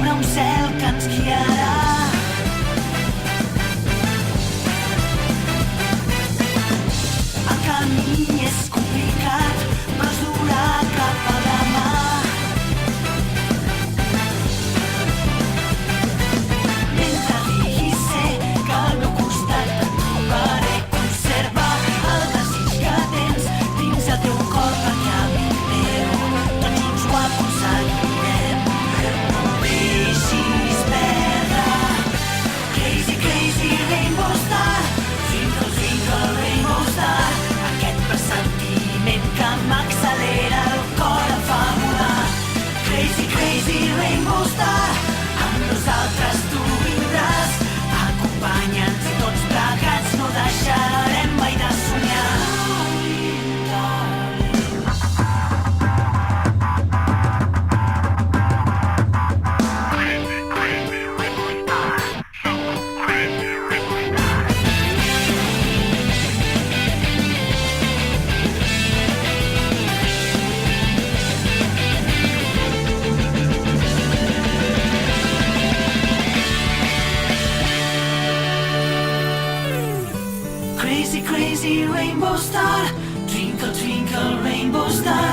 haurà un cel que ens guiarà. El camí és complicat, però es durà cap a demà. Mentre digui sé que al meu costat et trobaré, conserva el desig que tens dins el teu cor, perquè amic meu, tots junts ho aconseguirem. No em deixis perdre. Crazy, crazy rainbow star, twinkle, twinkle rainbow star, aquest pressentiment que m'accelera el cor em fa volar. Crazy, crazy rainbow star, amb nosaltres tu vindràs, acompanya'ns i tots plegats no deixarem mai de somiar. Crazy, crazy rainbow star, twinkle, twinkle rainbow star,